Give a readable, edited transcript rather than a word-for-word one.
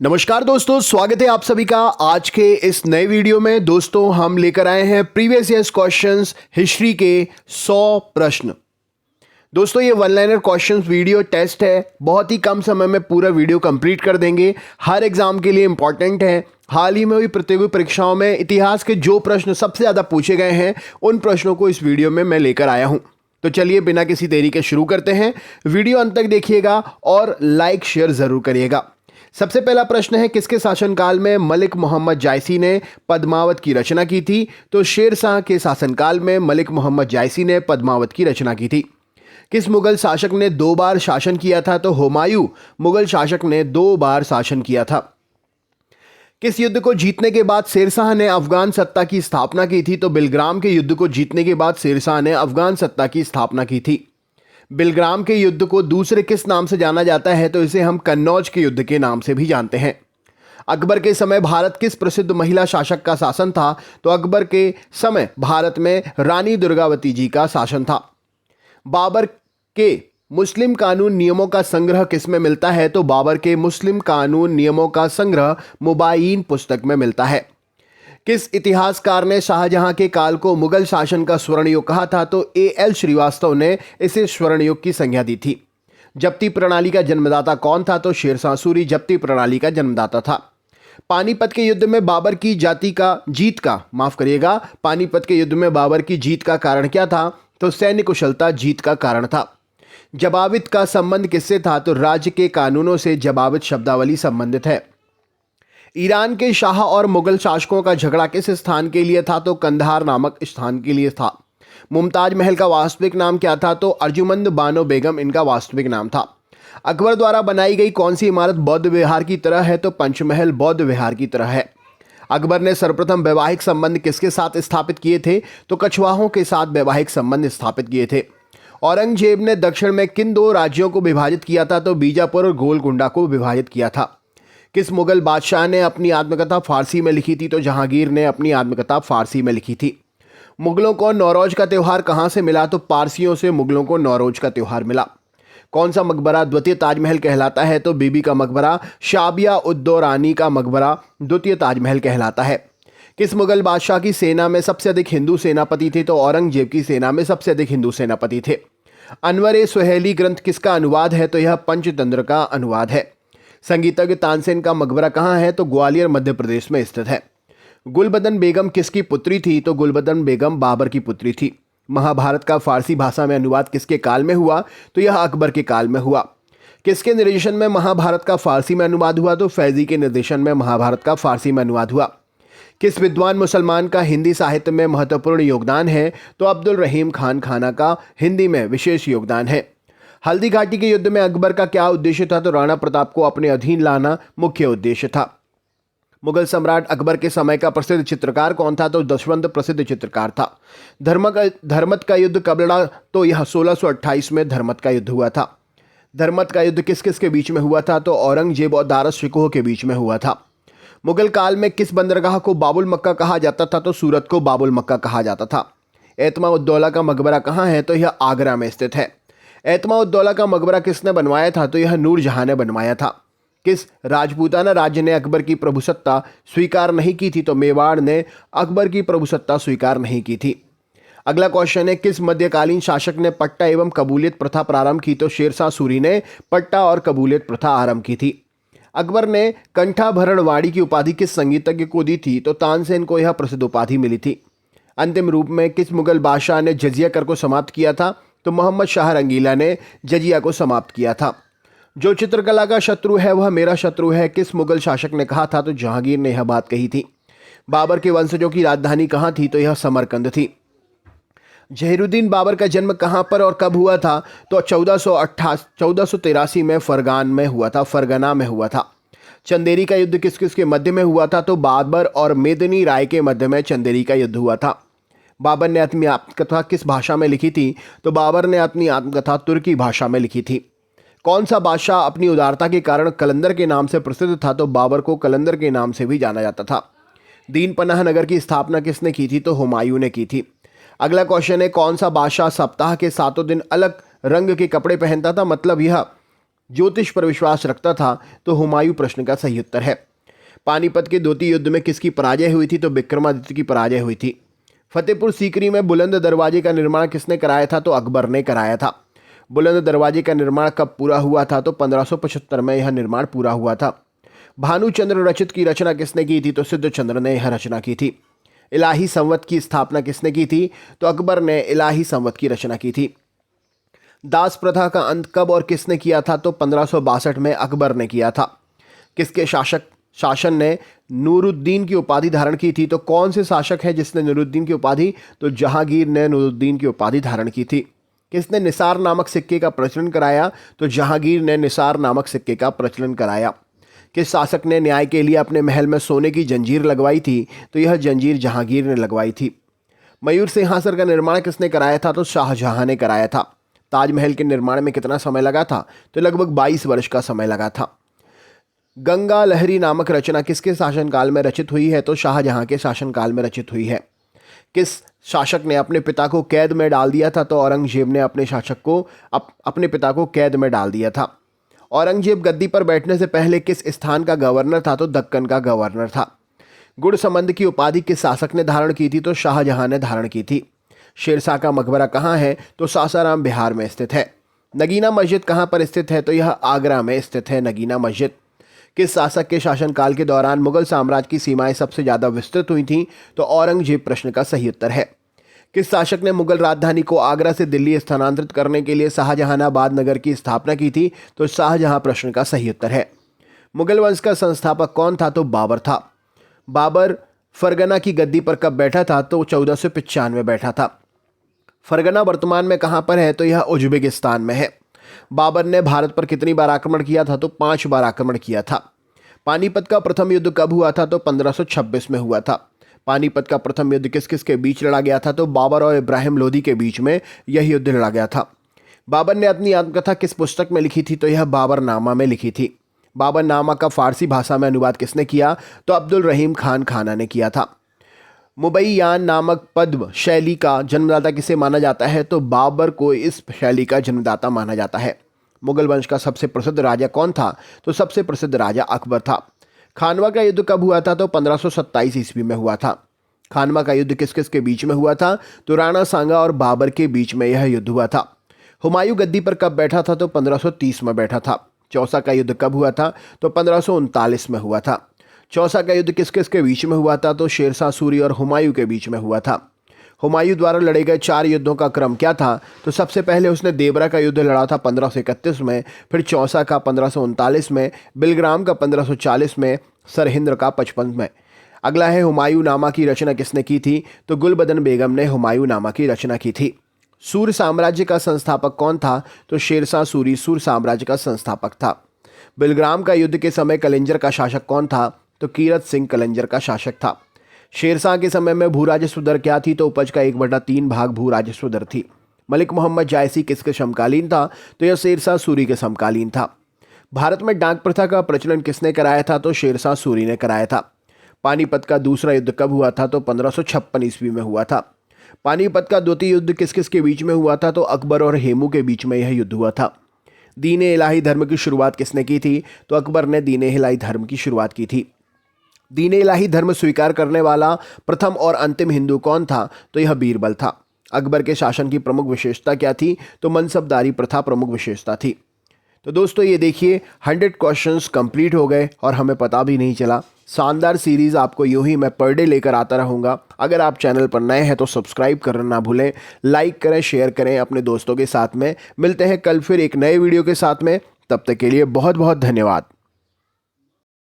नमस्कार दोस्तों, स्वागत है आप सभी का आज के इस नए वीडियो में। दोस्तों हम लेकर आए हैं प्रीवियस ईयर्स क्वेश्चंस हिस्ट्री के 100 प्रश्न। दोस्तों ये one liner questions video test है, बहुत ही कम समय में पूरा वीडियो कंप्लीट कर देंगे। हर एग्जाम के लिए इंपॉर्टेंट है। हाल ही में हुई प्रतियोगी परीक्षाओं में इतिहास के जो प्रश्न सबसे ज़्यादा पूछे गए हैं उन प्रश्नों को इस वीडियो में मैं लेकर आया हूँ। तो चलिए बिना किसी देरी के शुरू करते हैं। वीडियो अंत तक देखिएगा और लाइक शेयर ज़रूर करिएगा। सबसे पहला प्रश्न है, किसके शासनकाल में मलिक मोहम्मद जायसी ने पद्मावत की रचना की थी? तो शेर शाह के शासनकाल में मलिक मोहम्मद जायसी ने पद्मावत की रचना की थी। किस मुगल शासक ने 2 बार शासन किया था? तो हुमायूं मुगल शासक ने 2 बार शासन किया था। किस युद्ध को जीतने के बाद शेरशाह ने अफगान सत्ता की स्थापना की थी? तो बिलग्राम के युद्ध को जीतने के बाद शेरशाह ने अफगान सत्ता की स्थापना की थी। बिलग्राम के युद्ध को दूसरे किस नाम से जाना जाता है? तो इसे हम कन्नौज के युद्ध के नाम से भी जानते हैं। अकबर के समय भारत किस प्रसिद्ध महिला शासक का शासन था? तो अकबर के समय भारत में रानी दुर्गावती जी का शासन था। बाबर के मुस्लिम कानून नियमों का संग्रह किसमें मिलता है? तो बाबर के मुस्लिम कानून नियमों का संग्रह मुबायीन पुस्तक में मिलता है। किस इतिहासकार ने शाहजहां के काल को मुगल शासन का स्वर्ण युग कहा था? तो A.L. श्रीवास्तव ने इसे स्वर्ण युग की संज्ञा दी थी। जब्ती प्रणाली का जन्मदाता कौन था? तो शेरशाह सूरी जब्ती प्रणाली का जन्मदाता था। पानीपत के युद्ध में बाबर की पानीपत के युद्ध में बाबर की जीत का कारण क्या था? तो सैन्य कुशलता जीत का कारण था। जबावित का संबंध किससे था? तो राज्य के कानूनों से जबावित शब्दावली संबंधित है। ईरान के शाह और मुगल शासकों का झगड़ा किस स्थान के लिए था? तो कंधार नामक स्थान के लिए था। मुमताज महल का वास्तविक नाम क्या था? तो अर्जुमंद बानो बेगम इनका वास्तविक नाम था। अकबर द्वारा बनाई गई कौन सी इमारत बौद्ध विहार की तरह है? तो पंचमहल बौद्ध विहार की तरह है। अकबर ने सर्वप्रथम वैवाहिक संबंध किसके साथ स्थापित किए थे? तो कछवाहों के साथ वैवाहिक संबंध स्थापित किए थे। औरंगजेब ने दक्षिण में किन 2 राज्यों को विभाजित किया था? तो बीजापुर और गोलकुंडा को विभाजित किया था। किस मुगल बादशाह ने अपनी आत्मकथा फारसी में लिखी थी? तो जहांगीर ने अपनी आत्मकथा फारसी में लिखी थी। मुगलों को नौरोज का त्यौहार कहां से मिला? तो पारसियों से मुगलों को नौरोज का त्यौहार मिला। कौन सा मकबरा द्वितीय ताजमहल कहलाता है? तो बीबी का मकबरा शाबिया उद्दौरानी का मकबरा द्वितीय ताजमहल कहलाता है। किस मुगल बादशाह की सेना में सबसे अधिक हिंदू सेनापति थे? तो औरंगजेब की सेना में सबसे अधिक हिंदू सेनापति थे। अनवर सुहेली ग्रंथ किसका अनुवाद है? तो यह पंचतंत्र का अनुवाद है। संगीतज्ञ तानसेन का मकबरा कहाँ है? तो ग्वालियर मध्य प्रदेश में स्थित है। गुलबदन बेगम किसकी पुत्री थी? तो गुलबदन बेगम बाबर की पुत्री थी। महाभारत का फारसी भाषा में अनुवाद किसके काल में हुआ? तो यह अकबर के काल में हुआ। किसके निर्देशन में महाभारत का फारसी में अनुवाद हुआ? तो फैजी के निर्देशन में महाभारत का फारसी में अनुवाद हुआ। किस विद्वान मुसलमान का हिंदी साहित्य में महत्वपूर्ण योगदान है? तो अब्दुल रहीम खान खाना का हिंदी में विशेष योगदान है। हल्दी घाटी के युद्ध में अकबर का क्या उद्देश्य था? तो राणा प्रताप को अपने अधीन लाना मुख्य उद्देश्य था। मुगल सम्राट अकबर के समय का प्रसिद्ध चित्रकार कौन था? तो दशवंत प्रसिद्ध चित्रकार था। धर्मत का युद्ध कब लड़ा? तो यह 1628 में धर्मत का युद्ध हुआ था। धर्मत का युद्ध किस किस के बीच में हुआ था? तो औरंगजेब और दारस शिकोह के बीच में हुआ था। मुगल काल में किस बंदरगाह को बाबुल मक्का कहा जाता था? तो सूरत को बाबुल मक्का कहा जाता था। एतमा उद्दौला का मकबरा कहाँ है? तो यह आगरा में स्थित है। एतमा उद्दौला का मकबरा किसने बनवाया था? तो यह नूरजहां ने बनवाया था। किस राजपूताना राज्य ने अकबर की प्रभुसत्ता स्वीकार नहीं की थी? तो मेवाड़ ने अकबर की प्रभुसत्ता स्वीकार नहीं की थी। अगला क्वेश्चन है, किस मध्यकालीन शासक ने पट्टा एवं कबूलियत प्रथा प्रारंभ की? तो शेरशाह सूरी ने पट्टा और कबूलियत प्रथा आरंभ की थी। अकबर ने कंठाभरणवाड़ी की उपाधि किस संगीतज्ञ को दी थी? तो तानसेन को यह प्रसिद्ध उपाधि मिली थी। अंतिम रूप में किस मुगल बादशाह ने जजिया कर को समाप्त किया था? तो मोहम्मद शाह रंगीला ने जजिया को समाप्त किया था। जो चित्रकला का शत्रु है वह मेरा शत्रु है, किस मुगल शासक ने कहा था? तो जहांगीर ने यह बात कही थी। बाबर के वंशजों की राजधानी कहाँ थी? तो यह समरकंद थी। जहीरुद्दीन बाबर का जन्म कहाँ पर और कब हुआ था? तो 1483 में फरगना में हुआ था। चंदेरी का युद्ध किस किस के मध्य में हुआ था? तो बाबर और मेदिनी राय के मध्य में चंदेरी का युद्ध हुआ था। बाबर ने अपनी आत्मकथा किस भाषा में लिखी थी? तो बाबर ने अपनी आत्मकथा तुर्की भाषा में लिखी थी। कौन सा बादशाह अपनी उदारता के कारण कलंदर के नाम से प्रसिद्ध था? तो बाबर को कलंदर के नाम से भी जाना जाता था। दीन पनाह नगर की स्थापना किसने की थी? तो हुमायूं ने की थी। अगला क्वेश्चन है, कौन सा बादशाह सप्ताह के 7 दिन अलग रंग के कपड़े पहनता था? मतलब यह ज्योतिष पर विश्वास रखता था, तो हुमायूं प्रश्न का सही उत्तर है। पानीपत के द्वितीय युद्ध में किसकी पराजय हुई थी? तो विक्रमादित्य की पराजय हुई थी। फतेहपुर सीकरी में बुलंद दरवाजे का निर्माण किसने कराया था? तो अकबर ने कराया था। बुलंद दरवाजे का निर्माण कब पूरा हुआ था? तो 1575 में यह निर्माण पूरा हुआ था। भानुचंद्र रचित की रचना किसने की थी? तो सिद्धचंद्र ने यह रचना की थी। इलाही संवत की स्थापना किसने की थी? तो अकबर ने इलाही संवत की रचना की थी। दास प्रथा का अंत कब और किसने किया था? तो 1562 में अकबर ने किया था। किसके शासन ने नूरुद्दीन की उपाधि धारण की थी? तो कौन से शासक है जिसने नूरुद्दीन की उपाधि? तो जहांगीर ने नूरुद्दीन की उपाधि धारण की थी। किसने निसार नामक सिक्के का प्रचलन कराया? तो जहांगीर ने निसार नामक सिक्के का प्रचलन कराया। किस शासक ने न्याय के लिए अपने महल में सोने की जंजीर लगवाई थी? तो यह जंजीर जहांगीर ने लगवाई थी। मयूर सिंहासन का निर्माण किसने कराया था? तो शाहजहां ने कराया था। ताजमहल के निर्माण में कितना समय लगा था? तो लगभग 22 वर्ष का समय लगा था। गंगा लहरी नामक रचना किसके शासनकाल में रचित हुई है? तो शाहजहां के शासनकाल में रचित हुई है। किस शासक ने अपने पिता को कैद में डाल दिया था? तो औरंगजेब ने अपने शासक को अपने पिता को कैद में डाल दिया था। औरंगजेब गद्दी पर बैठने से पहले किस स्थान का गवर्नर था? तो दक्कन का गवर्नर था। गुड़ संबंध की उपाधि किस शासक ने धारण की थी? तो शाहजहां ने धारण की थी। शेरशाह का मकबरा कहाँ है? तो सासाराम बिहार में स्थित है। नगीना मस्जिद कहाँ पर स्थित है? तो यह आगरा में स्थित है नगीना मस्जिद। किस शासक के शासनकाल के दौरान मुगल साम्राज्य की सीमाएं सबसे ज्यादा विस्तृत हुई थीं? तो औरंगजेब प्रश्न का सही उत्तर है। किस शासक ने मुगल राजधानी को आगरा से दिल्ली स्थानांतरित करने के लिए शाहजहानाबाद नगर की स्थापना की थी? तो शाहजहां प्रश्न का सही उत्तर है। मुगल वंश का संस्थापक कौन था? तो बाबर था। बाबर फरगना की गद्दी पर कब बैठा था? तो 1495 में बैठा था। फरगना वर्तमान में कहां पर है? तो यह उज्बेकिस्तान में है। बाबर ने भारत पर कितनी बार आक्रमण किया था? तो 5 बार आक्रमण किया था। पानीपत का प्रथम युद्ध कब हुआ था? तो 1526 में हुआ था। पानीपत का प्रथम युद्ध किस किस के बीच लड़ा गया था? तो बाबर और इब्राहिम लोदी के बीच में यह युद्ध लड़ा गया था। बाबर ने अपनी आत्मकथा किस पुस्तक में लिखी थी? तो यह बाबरनामा में लिखी थी। बाबरनामा का फारसी भाषा में अनुवाद किसने किया? तो अब्दुल रहीम खान खाना ने किया था। मुबैयान नामक पद्म शैली का जन्मदाता किसे माना जाता है? तो बाबर को इस शैली का जन्मदाता माना जाता है। मुगल वंश का सबसे प्रसिद्ध राजा कौन था? तो सबसे प्रसिद्ध राजा अकबर था। खानवा का युद्ध कब हुआ था? तो 1527 ईस्वी में हुआ था। खानवा का युद्ध किस किस के बीच में हुआ था? तो राणा सांगा और बाबर के बीच में यह युद्ध हुआ था। हुमायूं गद्दी पर कब बैठा था? तो 1530 में बैठा था। चौसा का युद्ध कब हुआ था? तो 1539 में हुआ था। चौसा का युद्ध किस किस के बीच में हुआ था? तो शेरशाह सूरी और हुमायूं के बीच में हुआ था। हुमायूं द्वारा लड़े गए 4 युद्धों का क्रम क्या था? तो सबसे पहले उसने देवरा का युद्ध लड़ा था 1531 में, फिर चौसा का 1539 में, बिलग्राम का 1540 में, सरहिंद का 55 में। अगला है हुमायूं नामा की रचना किसने की थी? तो गुलबदन बेगम ने हुमायूं नामा की रचना की थी। सूर साम्राज्य का संस्थापक कौन था? तो शेरशाह सूरी सूर साम्राज्य का संस्थापक था। बिलग्राम का युद्ध के समय कलिंजर का शासक कौन था? तो कीरत सिंह कलिंजर का शासक था। शेरशाह के समय में भू राजस्व दर क्या थी? तो उपज का 1/3 भाग भू राजस्व दर थी। मलिक मोहम्मद जायसी किसके समकालीन था? तो यह शेरशाह सूरी के समकालीन था। भारत में डाक प्रथा का प्रचलन किसने कराया था? तो शेरशाह सूरी ने कराया था। पानीपत का दूसरा युद्ध कब हुआ था? तो 1556 ईस्वी में हुआ था। पानीपत का द्वितीय युद्ध किस किस के बीच में हुआ था? तो अकबर और हेमू के बीच में यह युद्ध हुआ था। दीन इलाही धर्म की शुरुआत किसने की थी? तो अकबर ने दीन इलाही धर्म की शुरुआत की थी। दीन इलाही धर्म स्वीकार करने वाला प्रथम और अंतिम हिंदू कौन था? तो यह बीरबल था। अकबर के शासन की प्रमुख विशेषता क्या थी? तो मनसबदारी प्रथा प्रमुख विशेषता थी। तो दोस्तों ये देखिए 100 क्वेश्चंस कंप्लीट हो गए और हमें पता भी नहीं चला। शानदार सीरीज़ आपको यूं ही मैं पर डे लेकर आता रहूँगा। अगर आप चैनल पर नए हैं तो सब्सक्राइब करना ना भूलें, लाइक करें, शेयर करें अपने दोस्तों के साथ में। मिलते हैं कल फिर एक नए वीडियो के साथ में, तब तक के लिए बहुत बहुत धन्यवाद।